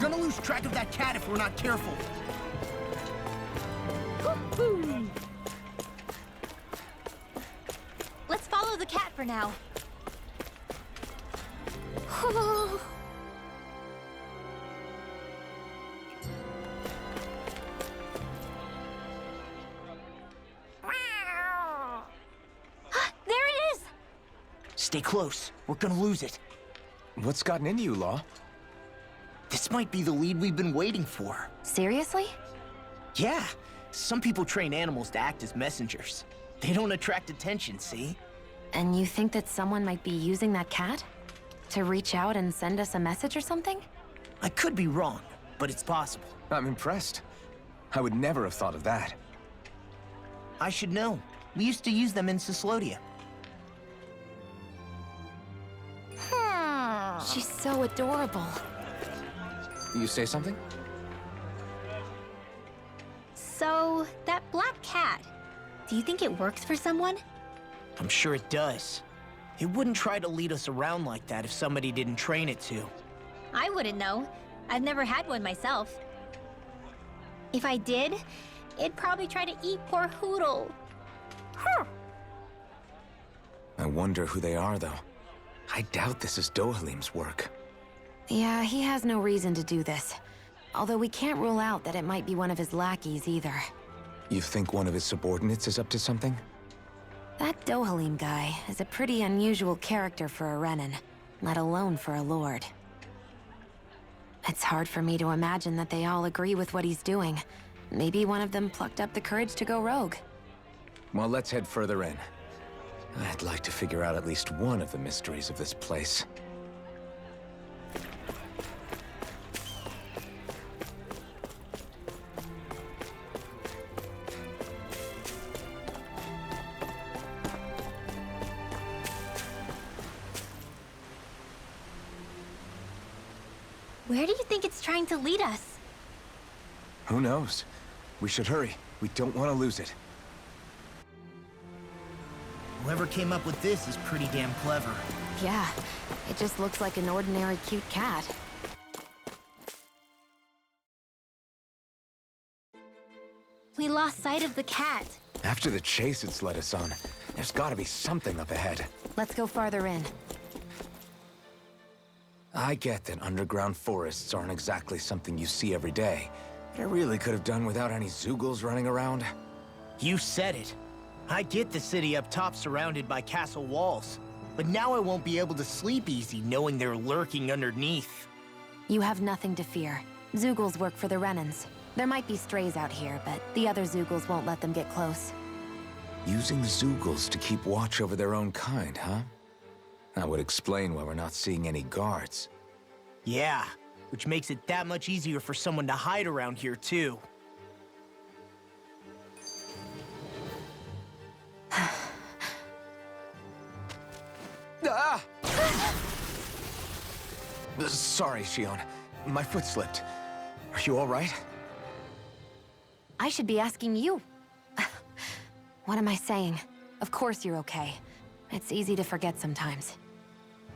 gonna lose track of that cat if we're not careful. Let's follow the cat for now. There it is! Stay close. We're gonna lose it. What's gotten into you, Law? This might be the lead we've been waiting for. Seriously? Yeah. Some people train animals to act as messengers. They don't attract attention, see? And you think that someone might be using that cat? To reach out and send us a message or something? I could be wrong, but it's possible. I'm impressed. I would never have thought of that. I should know. We used to use them in Cyslodia. She's so adorable. You say something? So, that black cat, do you think it works for someone? I'm sure it does. It wouldn't try to lead us around like that if somebody didn't train it to. I wouldn't know. I've never had one myself. If I did, it'd probably try to eat poor Hootle. I wonder who they are, though. I doubt this is Dohalim's work. Yeah, he has no reason to do this. Although we can't rule out that it might be one of his lackeys either. You think one of his subordinates is up to something? That Dohalim guy is a pretty unusual character for a Renan, let alone for a Lord. It's hard for me to imagine that they all agree with what he's doing. Maybe one of them plucked up the courage to go rogue. Well, let's head further in. I'd like to figure out at least one of the mysteries of this place. Where do you think it's trying to lead us? Who knows? We should hurry. We don't want to lose it. Whoever came up with this is pretty damn clever. Yeah, it just looks like an ordinary cute cat. We lost sight of the cat. After the chase it's led us on, there's gotta be something up ahead. Let's go farther in. I get that underground forests aren't exactly something you see every day, but I really could have done without any Zeugles running around. You said it. I get the city up top surrounded by castle walls, but now I won't be able to sleep easy knowing they're lurking underneath. You have nothing to fear. Zeugles work for the Renans. There might be strays out here, but the other Zeugles won't let them get close. Using Zeugles to keep watch over their own kind, huh? That would explain why we're not seeing any guards. Yeah, which makes it that much easier for someone to hide around here, too. Ah! Sorry, Xion. My foot slipped. Are you all right? I should be asking you. What am I saying? Of course you're okay. It's easy to forget sometimes.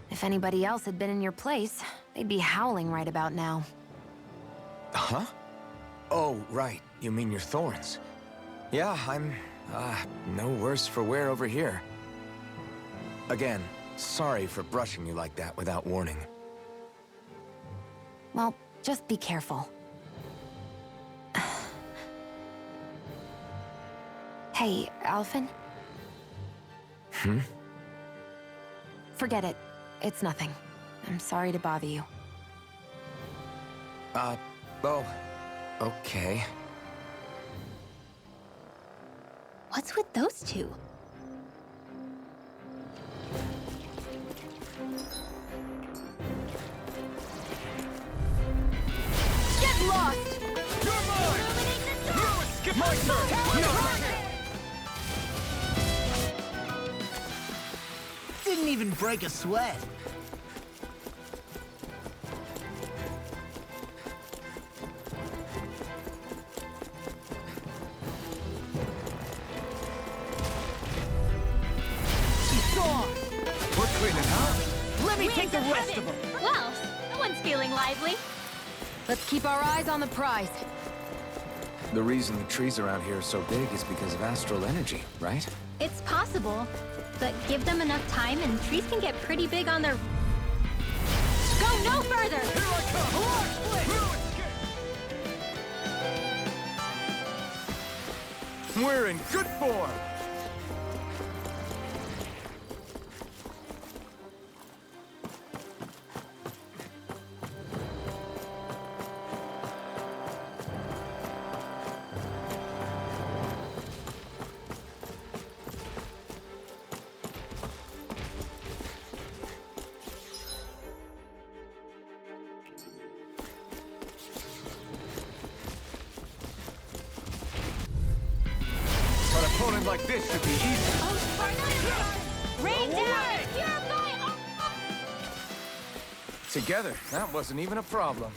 If anybody else had been in your place, they'd be howling right about now. Huh? Oh, right. You mean your thorns. Yeah, I'm, no worse for wear over here. Again, sorry for brushing you like that without warning. Well, just be careful. Hey, Alphen? Hmm? Forget it. It's nothing. I'm sorry to bother you. Oh, okay. What's with those two? Get lost! You're mine! No, skip my turn! No! Didn't even break a sweat. We're cleaning, huh? Let me take the rest of them. Well, no one's feeling lively. Let's keep our eyes on the prize. The reason the trees around here are so big is because of astral energy, right? It's possible, but give them enough time and trees can get pretty big on their... Go no further! Here I come! We're in good form! An opponent like this should be easy. Rain down! Purify! Together, that wasn't even a problem.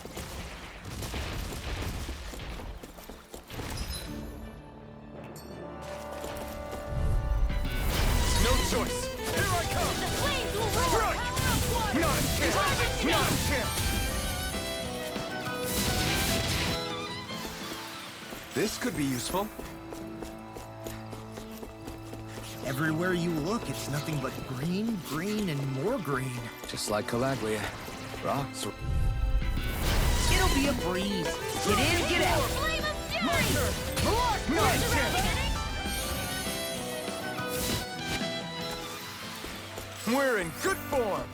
No choice. Here I come. The flames will roar! Right. Not a chance. Not a chance. This could be useful. Everywhere you look, it's nothing but green, green, and more green. Just like Calaglia. Rocks. It'll be a breeze. Get in, get out. Flame of fury! Not a chance. We're in good form.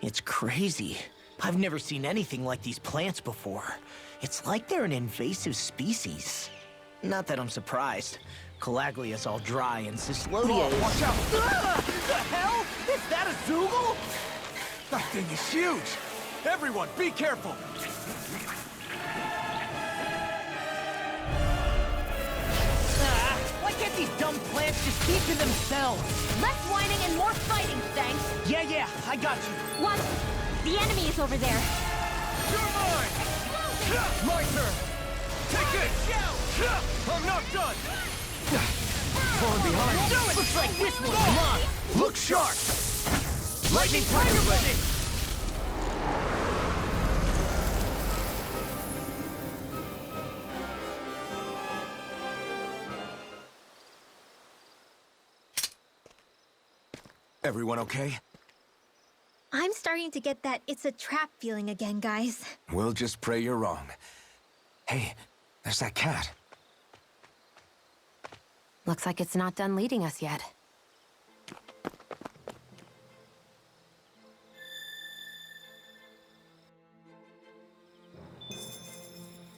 It's crazy. I've never seen anything like these plants before. It's like they're an invasive species. Not that I'm surprised. Calaglia's all dry and Cyslodia is... Watch out! Ah! The hell? Is that a Zoogle? That thing is huge! Everyone, be careful! Ah, why can't these dumb plants just keep to themselves? Less whining and more fighting, thanks! Yeah, I got you. What? The enemy is over there. You're mine! My turn! Take it! I'm not done! Falling behind. Looks like this one's mine. Look sharp! Lightning Tiger ready! Everyone okay? I'm starting to get that it's a trap feeling again, guys. We'll just pray you're wrong. Hey, there's that cat. Looks like it's not done leading us yet.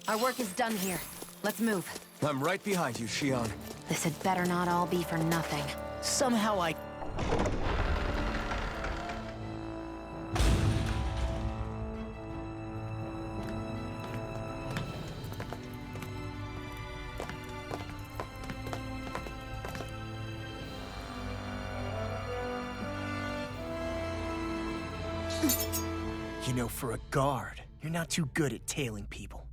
Our work is done here. Let's move. I'm right behind you, Shion. This had better not all be for nothing. Somehow I... You know, for a guard, you're not too good at tailing people.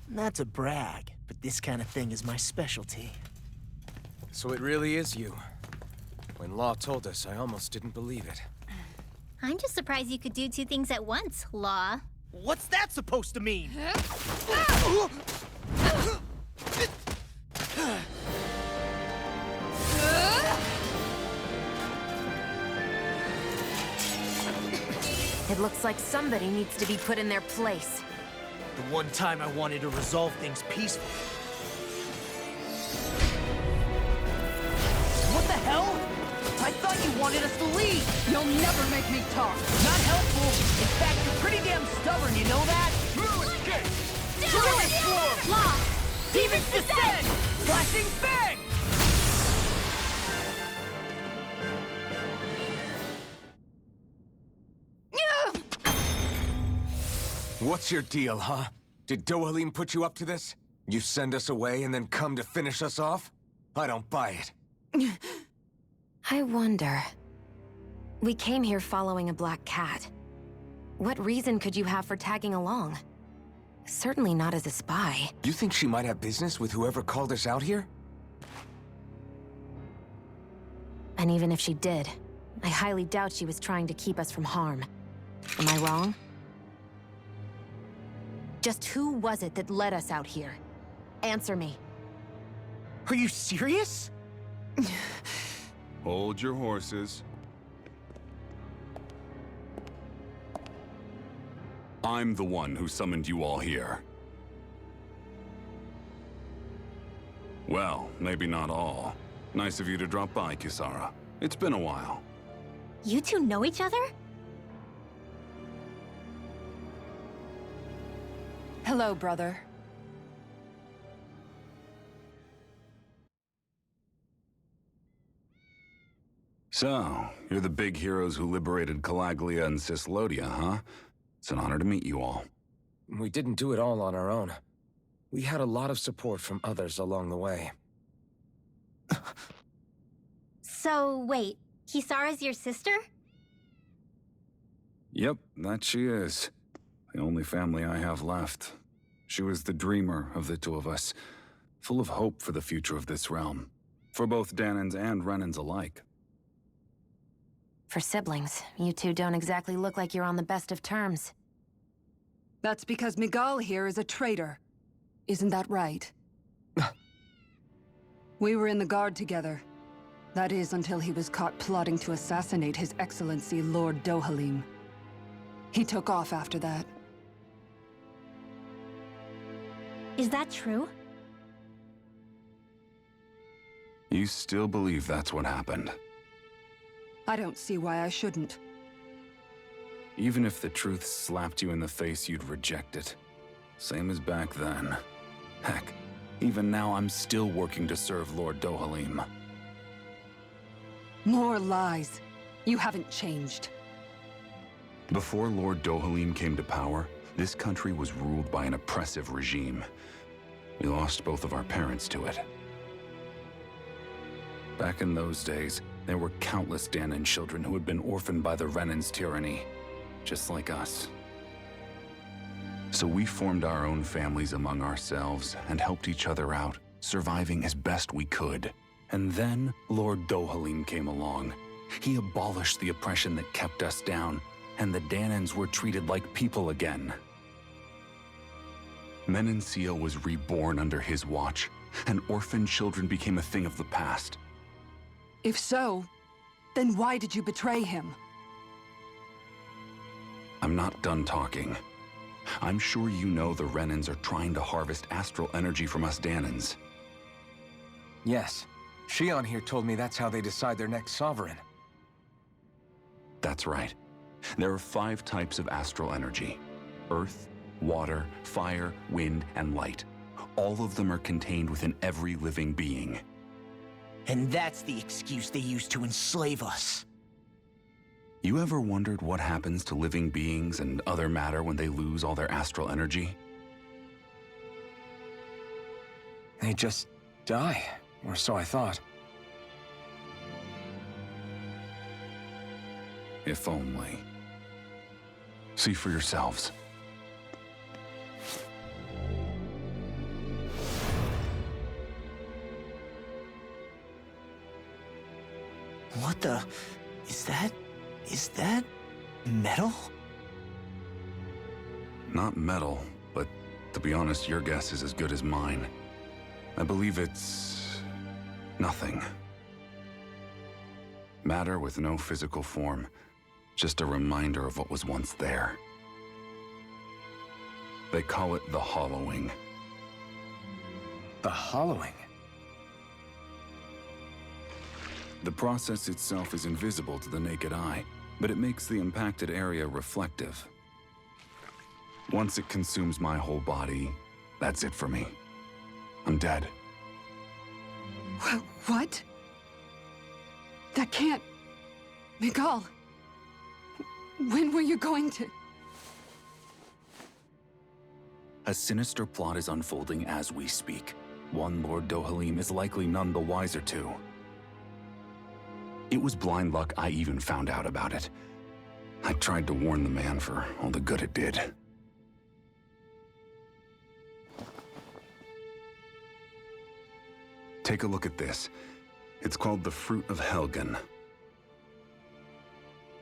Not to brag, but this kind of thing is my specialty. So it really is you. When Law told us, I almost didn't believe it. I'm just surprised you could do two things at once, Law. What's that supposed to mean? It looks like somebody needs to be put in their place. The one time I wanted to resolve things peacefully. What the hell? I thought you wanted us to leave! You'll never make me talk. Not helpful! In fact, you're pretty damn stubborn, you know that? Law! Demons descend! Flashing fang! What's your deal, huh? Did Dohalim put you up to this? You send us away and then come to finish us off? I don't buy it. I wonder... We came here following a black cat. What reason could you have for tagging along? Certainly not as a spy. You think she might have business with whoever called us out here? And even if she did, I highly doubt she was trying to keep us from harm. Am I wrong? Just who was it that led us out here? Answer me. Are you serious? Hold your horses. I'm the one who summoned you all here. Well, maybe not all. Nice of you to drop by, Kisara. It's been a while. You two know each other? Hello, brother. So, you're the big heroes who liberated Calaglia and Cyslodia, huh? It's an honor to meet you all. We didn't do it all on our own. We had a lot of support from others along the way. So, wait. Kisara's your sister? Yep, that she is. The only family I have left. She was the dreamer of the two of us, full of hope for the future of this realm, for both Dahnans and Renans alike. For siblings, you two don't exactly look like you're on the best of terms. That's because Miguel here is a traitor. Isn't that right? We were in the Guard together. That is, until he was caught plotting to assassinate His Excellency Lord Dohalim. He took off after that. Is that true? You still believe that's what happened? I don't see why I shouldn't. Even if the truth slapped you in the face, you'd reject it. Same as back then. Heck, even now I'm still working to serve Lord Dohalim. More lies. You haven't changed. Before Lord Dohalim came to power, this country was ruled by an oppressive regime. We lost both of our parents to it. Back in those days, there were countless Dahnan children who had been orphaned by the Renan's tyranny, just like us. So we formed our own families among ourselves and helped each other out, surviving as best we could. And then Lord Dohalim came along. He abolished the oppression that kept us down, and the Dahnans were treated like people again. Menancia was reborn under his watch, and orphan children became a thing of the past. If so, then why did you betray him? I'm not done talking. I'm sure you know the Renans are trying to harvest astral energy from us Dahnans. Yes. Shion here told me that's how they decide their next sovereign. That's right. There are 5 types of astral energy: earth, water, fire, wind, and light. All of them are contained within every living being. And that's the excuse they use to enslave us. You ever wondered what happens to living beings and other matter when they lose all their astral energy? They just die, or so I thought. If only. See for yourselves. What the... Is that metal? Not metal, but to be honest, your guess is as good as mine. I believe it's... nothing. Matter with no physical form. Just a reminder of what was once there. They call it the hollowing. The hollowing? The process itself is invisible to the naked eye, but it makes the impacted area reflective. Once it consumes my whole body, that's it for me. I'm dead. What? That can't... Miguel! When were you going to... A sinister plot is unfolding as we speak. One Lord Dohalim is likely none the wiser to. It was blind luck I even found out about it. I tried to warn the man for all the good it did. Take a look at this. It's called the Fruit of Helgen.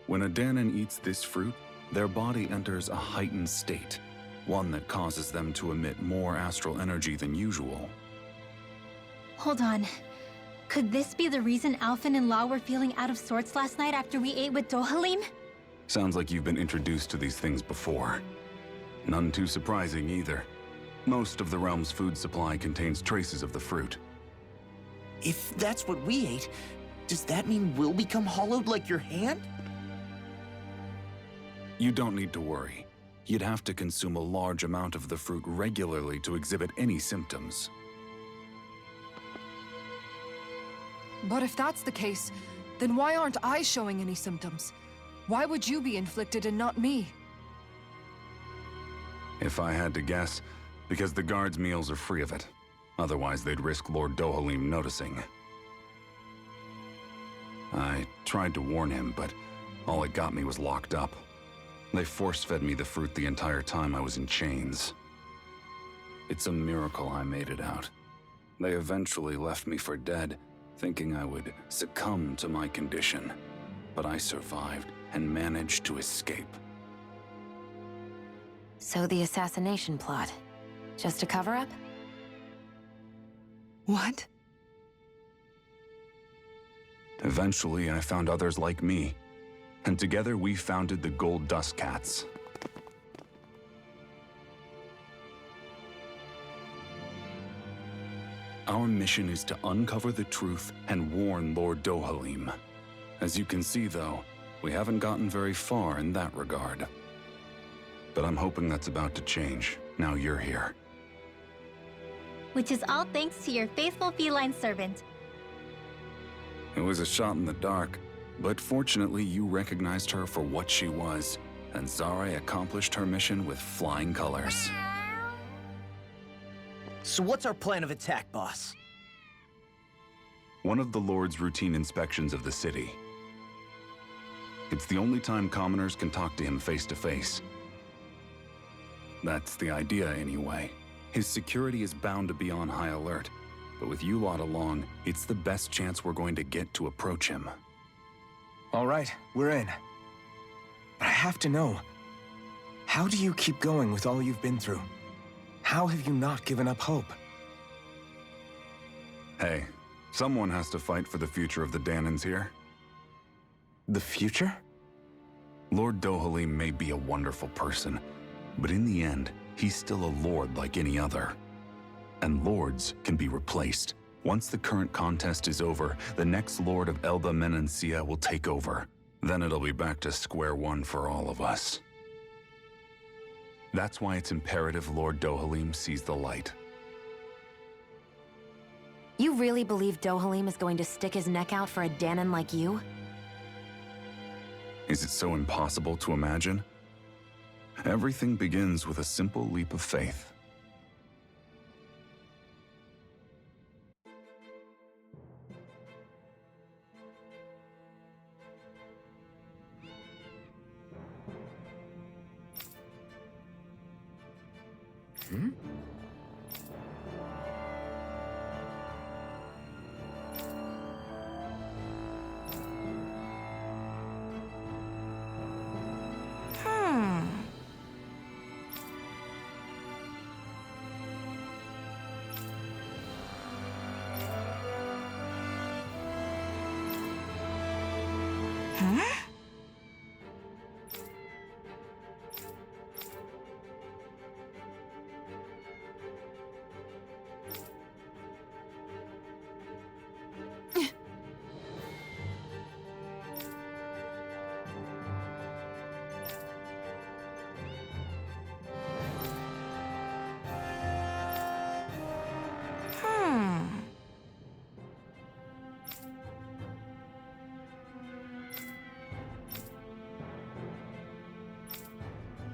When a Dahnan eats this fruit, their body enters a heightened state, one that causes them to emit more astral energy than usual. Hold on. Could this be the reason Alphen and Law were feeling out of sorts last night after we ate with Dohalim? Sounds like you've been introduced to these things before. None too surprising either. Most of the realm's food supply contains traces of the fruit. If that's what we ate, does that mean we'll become hollowed like your hand? You don't need to worry. You'd have to consume a large amount of the fruit regularly to exhibit any symptoms. But if that's the case, then why aren't I showing any symptoms? Why would you be inflicted and not me? If I had to guess, because the guards' meals are free of it. Otherwise, they'd risk Lord Dohalim noticing. I tried to warn him, but all it got me was locked up. They force-fed me the fruit the entire time I was in chains. It's a miracle I made it out. They eventually left me for dead, thinking I would succumb to my condition. But I survived and managed to escape. So the assassination plot, just a cover-up? What? Eventually, I found others like me, and together we founded the Gold Dust Cats. Our mission is to uncover the truth and warn Lord Dohalim. As you can see, though, we haven't gotten very far in that regard. But I'm hoping that's about to change, now you're here. Which is all thanks to your faithful feline servant. It was a shot in the dark, but fortunately you recognized her for what she was, and Zare accomplished her mission with flying colors. So what's our plan of attack, boss? One of the Lord's routine inspections of the city. It's the only time commoners can talk to him face to face. That's the idea, anyway. His security is bound to be on high alert, but with you lot along, it's the best chance we're going to get to approach him. All right, we're in. But I have to know, how do you keep going with all you've been through? How have you not given up hope? Hey, someone has to fight for the future of the Dahnans here. The future? Lord Dohalim may be a wonderful person, but in the end, he's still a lord like any other. And lords can be replaced. Once the current contest is over, the next lord of Elba Menancia will take over. Then it'll be back to square one for all of us. That's why it's imperative Lord Dohalim sees the light. You really believe Dohalim is going to stick his neck out for a Dahnan like you? Is it so impossible to imagine? Everything begins with a simple leap of faith.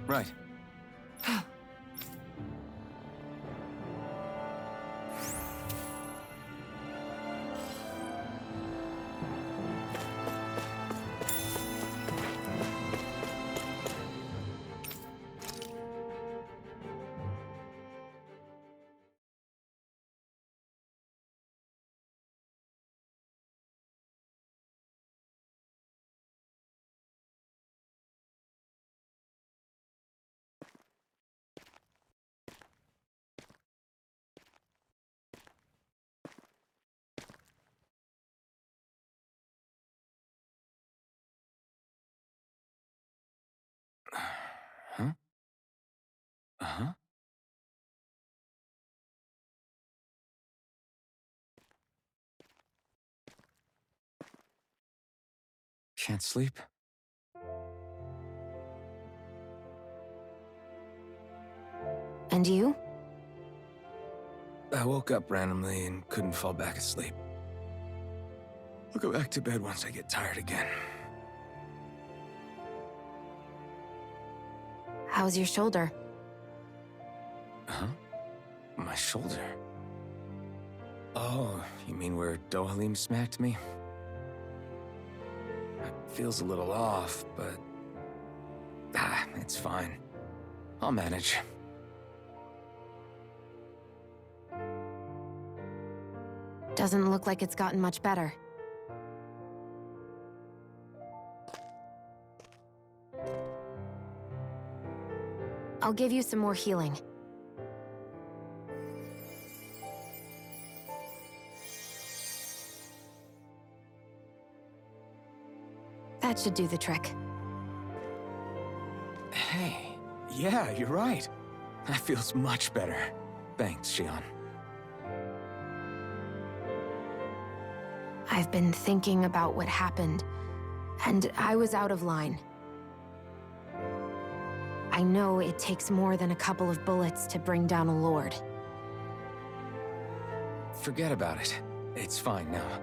Right. Uh-huh. Can't sleep? And you? I woke up randomly and couldn't fall back asleep. I'll go back to bed once I get tired again. How's your shoulder? Huh? My shoulder? Oh, you mean where Dohalim smacked me? It feels a little off, but... it's fine. I'll manage. Doesn't look like it's gotten much better. I'll give you some more healing. That should do the trick. Hey, yeah, you're right. That feels much better. Thanks, Shion. I've been thinking about what happened, and I was out of line. I know it takes more than a couple of bullets to bring down a lord. Forget about it. It's fine now.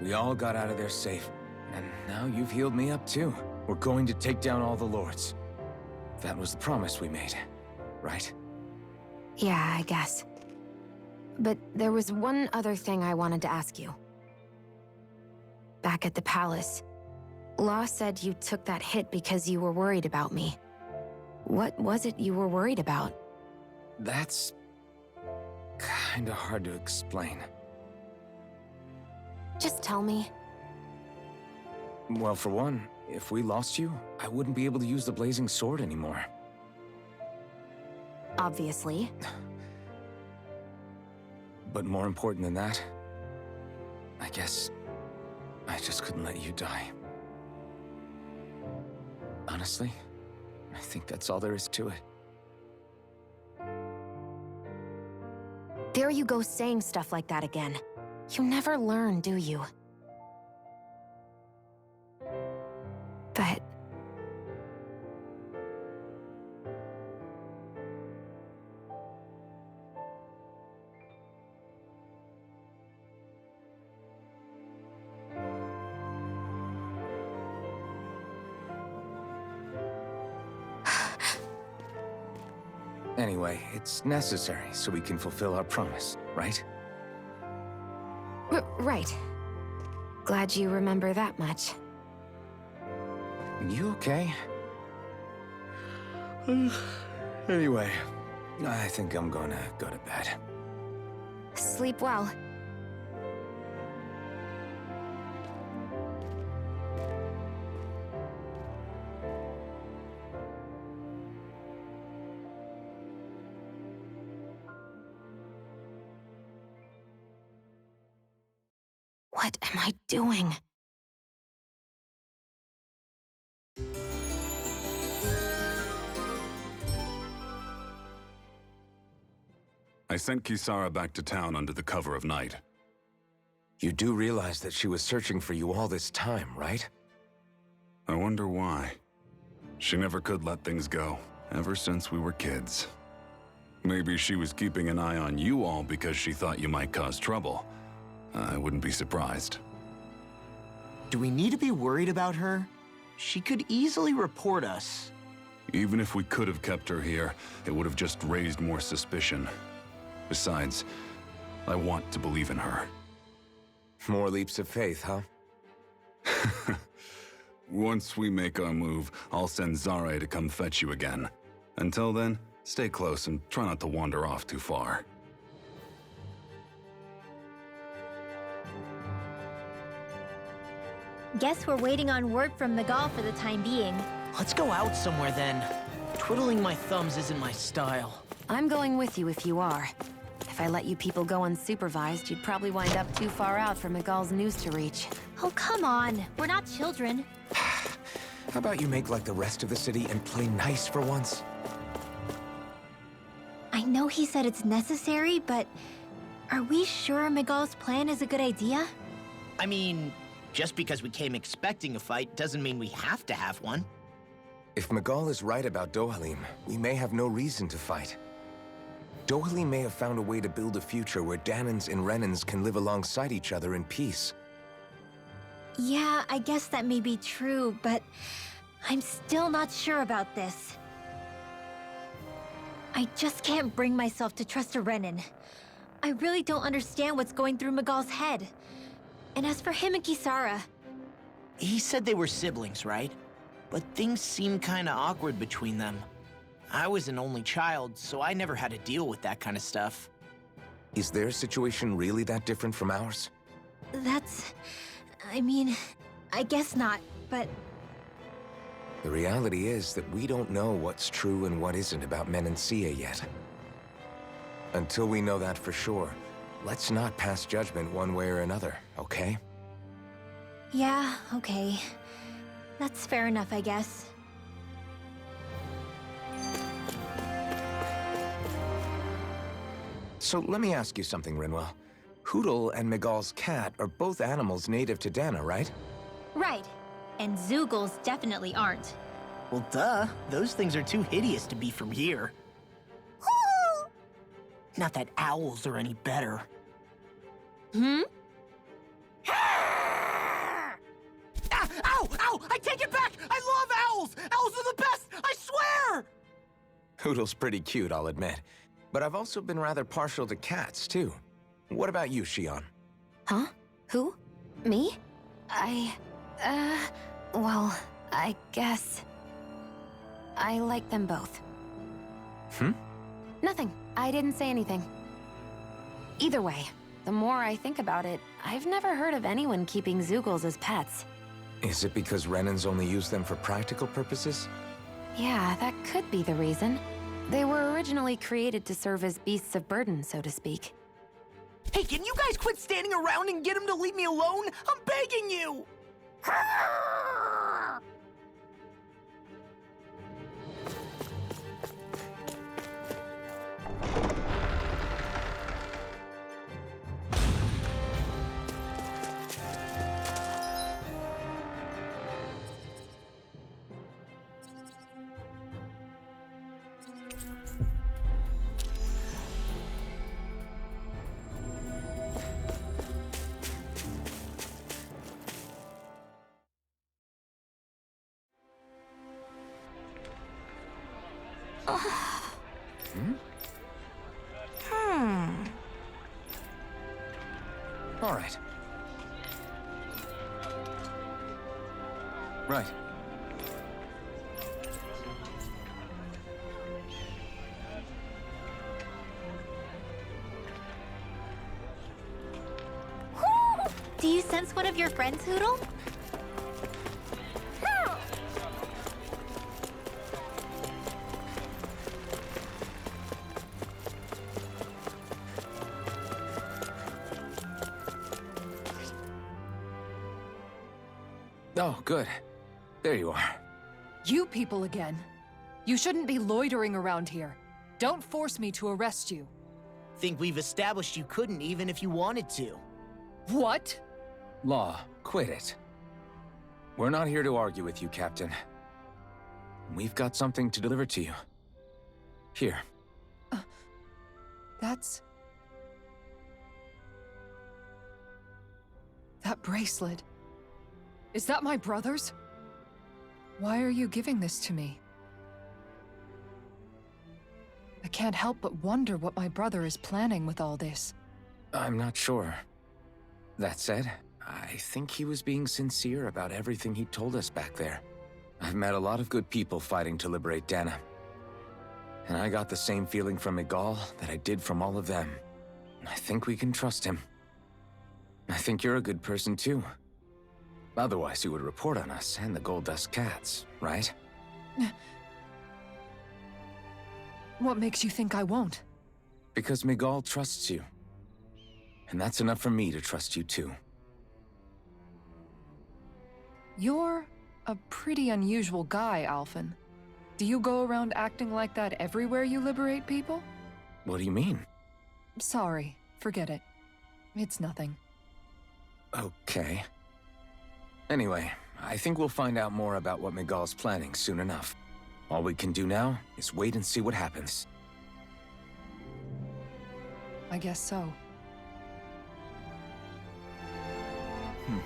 We all got out of there safe, and now you've healed me up too. We're going to take down all the lords. That was the promise we made, right? Yeah, I guess. But there was one other thing I wanted to ask you. Back at the palace, Law said you took that hit because you were worried about me. What was it you were worried about? That's... kinda hard to explain. Just tell me. Well, for one, if we lost you, I wouldn't be able to use the blazing sword anymore. Obviously. But more important than that, I guess I just couldn't let you die. Honestly, I think that's all there is to it. There you go saying stuff like that again. You never learn, do you? But... Anyway, it's necessary so we can fulfill our promise, right? Right. Glad you remember that much. You okay? Anyway, I think I'm gonna go to bed. Sleep well. What am I doing? I sent Kisara back to town under the cover of night. You do realize that she was searching for you all this time, right? I wonder why. She never could let things go, ever since we were kids. Maybe she was keeping an eye on you all because she thought you might cause trouble. I wouldn't be surprised. Do we need to be worried about her? She could easily report us. Even if we could have kept her here, it would have just raised more suspicion. Besides, I want to believe in her. More leaps of faith, huh? Once we make our move, I'll send Zare to come fetch you again. Until then, stay close and try not to wander off too far. Guess we're waiting on word from Miguel for the time being. Let's go out somewhere then. Twiddling my thumbs isn't my style. I'm going with you if you are. If I let you people go unsupervised, you'd probably wind up too far out for Miguel's news to reach. Oh, come on. We're not children. How about you make like the rest of the city and play nice for once? know he said it's necessary, but are we sure Miguel's plan is a good idea? I mean, just because we came expecting a fight doesn't mean we have to have one. If Miguel is right about Dohalim, we may have no reason to fight. Dohalim may have found a way to build a future where Dahnans and Renans can live alongside each other in peace. Yeah, I guess that may be true, but I'm still not sure about this. I just can't bring myself to trust a Renan. I really don't understand what's going through Miguel's head. And as for him and Kisara, He said they were siblings, right? But things seem kinda awkward between them. I was an only child, so I never had to deal with that kind of stuff. Is their situation really that different from ours? I mean, I guess not, but The reality is that we don't know what's true and what isn't about Menancia yet. Until we know that for sure, let's not pass judgment one way or another, okay? yeah, okay. That's fair enough, I guess. So let me ask you something, Rinwell. Hootle and Miguel's cat are both animals native to Dahna, right? Right. And Zoogles definitely aren't. Well, duh. Those things are too hideous to be from here. Not that owls are any better. Hmm? Ah! Ow! Ow! I take it back! I love owls! Owls are the best! I swear! Hootle's pretty cute, I'll admit. But I've also been rather partial to cats, too. What about you, Shion? Huh? Who? Me? Well, I guess... I like them both. Nothing. I didn't say anything. Either way, the more I think about it, I've never heard of anyone keeping Zoogles as pets. Is it because Renans only use them for practical purposes? Yeah, that could be the reason. They were originally created to serve as beasts of burden, so to speak. Hey, can you guys quit standing around and get him to leave me alone? I'm begging you! All right. Right. Do you sense one of your friends, Hootle? Oh, good. There you are. You people again. You shouldn't be loitering around here. Don't force me to arrest you. Think we've established you couldn't even if you wanted to. What? Law, quit it. We're not here to argue with you, Captain. We've got something to deliver to you. Here. That's... That bracelet. Is that my brother's? Why are you giving this to me? I can't help but wonder what my brother is planning with all this. I'm not sure. That said, I think he was being sincere about everything he told us back there. I've met a lot of good people fighting to liberate Dahna. And I got the same feeling from Miguel that I did from all of them. I think we can trust him. I think you're a good person too. Otherwise, you would report on us and the Gold Dust Cats, right? What makes you think I won't? Because Miguel trusts you. And that's enough for me to trust you too. You're a pretty unusual guy, Alphen. Do you go around acting like that everywhere you liberate people? What do you mean? Sorry, forget it. It's nothing. Okay. Anyway, I think we'll find out more about what Miguel's planning soon enough. All we can do now is wait and see what happens. I guess so. Hmm.